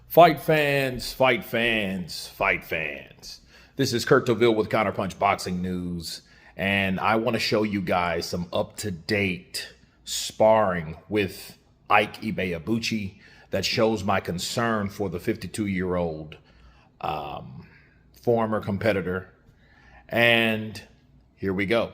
Fight fans, fight fans, fight fans. This is Kurt Deville with Counterpunch Boxing News, and I want to show you guys some up-to-date sparring with Ike Ibeabuchi that shows my concern for the 52-year-old former competitor. And here we go.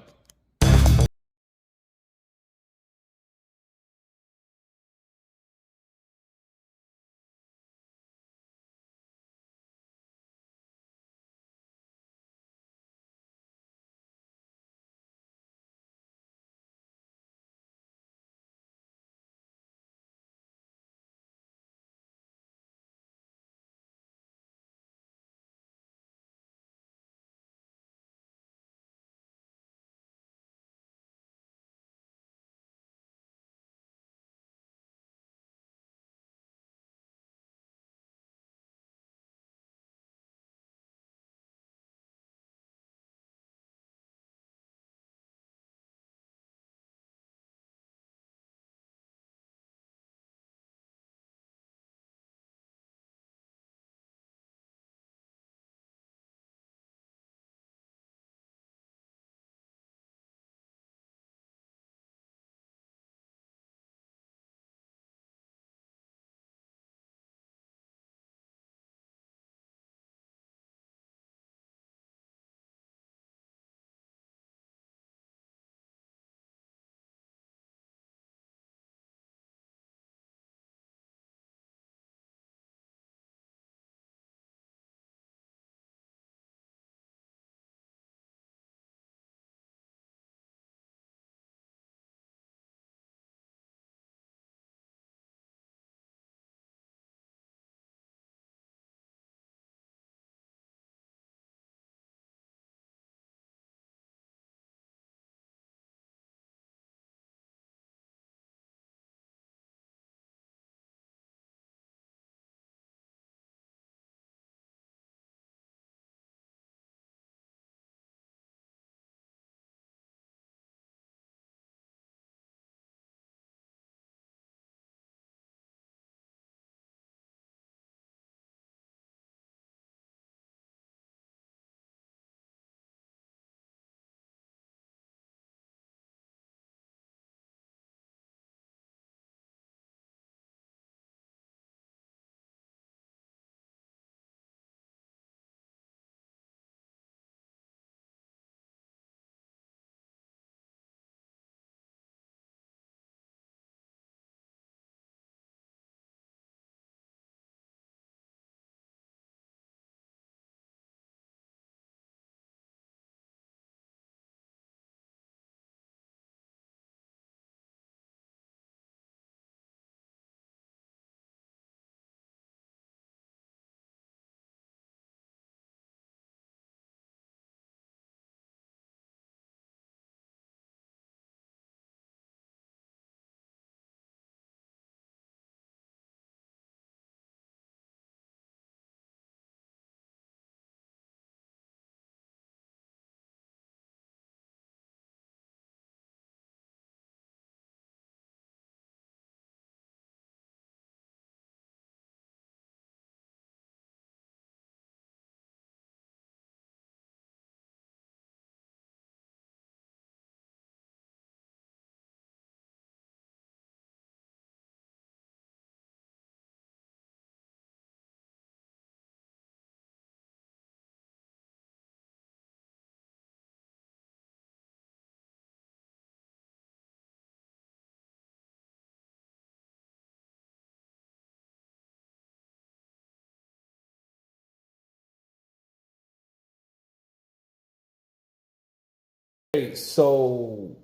Okay, so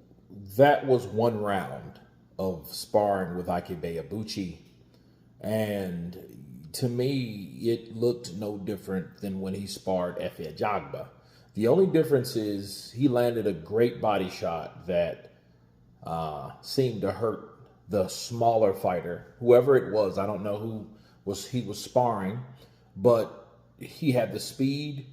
that was one round of sparring with Ike Ibeabuchi, and to me, it looked no different than when he sparred Ibeabuchi. The only difference is he landed a great body shot that seemed to hurt the smaller fighter, whoever it was. I don't know who was he was sparring, but he had the speed.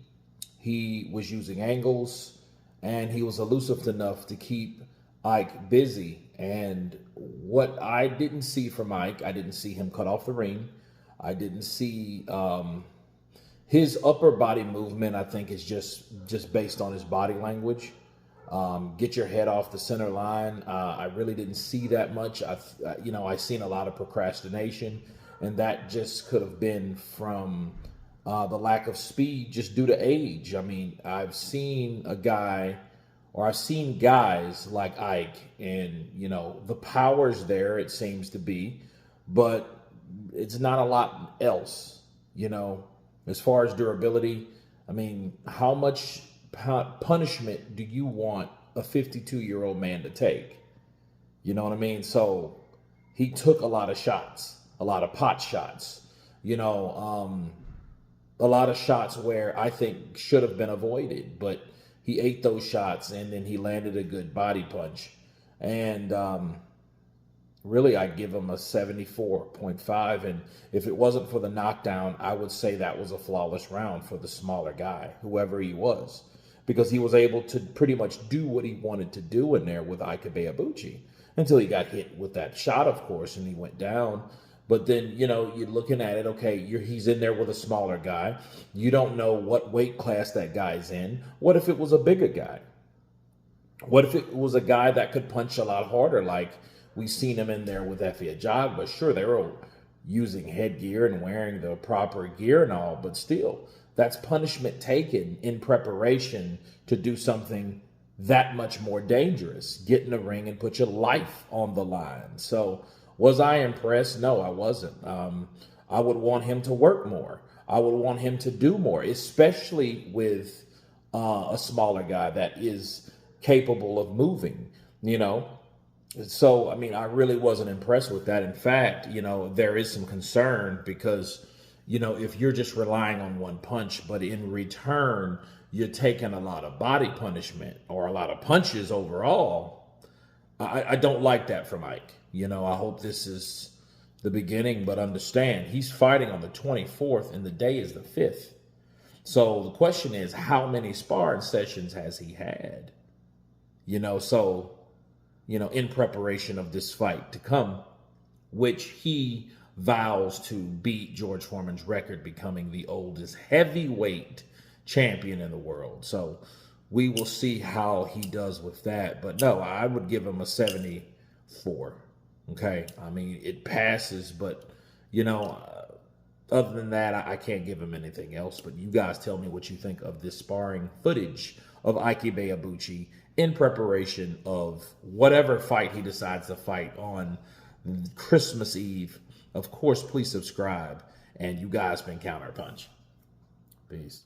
He was using angles, and he was elusive enough to keep Ike busy. And what I didn't see from Ike, I didn't see him cut off the ring. I didn't see his upper body movement. I think is just based on his body language. Get your head off the center line. I really didn't see that much. I seen a lot of procrastination, and that just could have been from the lack of speed, just due to age. I mean, I've seen guys like Ike, and the power's there. It seems to be, but it's not a lot else. As far as durability, I mean, how much punishment do you want a 52-year-old man to take? You know what I mean? So he took a lot of shots, a lot of pot shots, a lot of shots where I think should have been avoided, but he ate those shots, and then he landed a good body punch. And really, I'd give him a 74.5. And if it wasn't for the knockdown, I would say that was a flawless round for the smaller guy, whoever he was, because he was able to pretty much do what he wanted to do in there with Ibeabuchi until he got hit with that shot, of course, and he went down. But then, you're looking at it, okay, he's in there with a smaller guy. You don't know what weight class that guy's in. What if it was a bigger guy? What if it was a guy that could punch a lot harder, like we've seen him in there with Ibeabuchi? But sure, they were using headgear and wearing the proper gear and all, but still, that's punishment taken in preparation to do something that much more dangerous. Get in the ring and put your life on the line. So, was I impressed? No, I wasn't. I would want him to work more. I would want him to do more, especially with a smaller guy that is capable of moving, So, I mean, I really wasn't impressed with that. In fact, there is some concern because, if you're just relying on one punch, but in return, you're taking a lot of body punishment or a lot of punches overall, I don't like that from Ike. I hope this is the beginning, but understand he's fighting on the 24th and the day is the 5th. So the question is, how many sparring sessions has he had? In preparation of this fight to come, which he vows to beat George Foreman's record, becoming the oldest heavyweight champion in the world. So we will see how he does with that. But no, I would give him a 74. Okay. I mean, it passes, but, other than that, I can't give him anything else. But you guys tell me what you think of this sparring footage of Ike Ibeabuchi in preparation of whatever fight he decides to fight on Christmas Eve. Of course, please subscribe. And you guys been Counterpunch. Peace.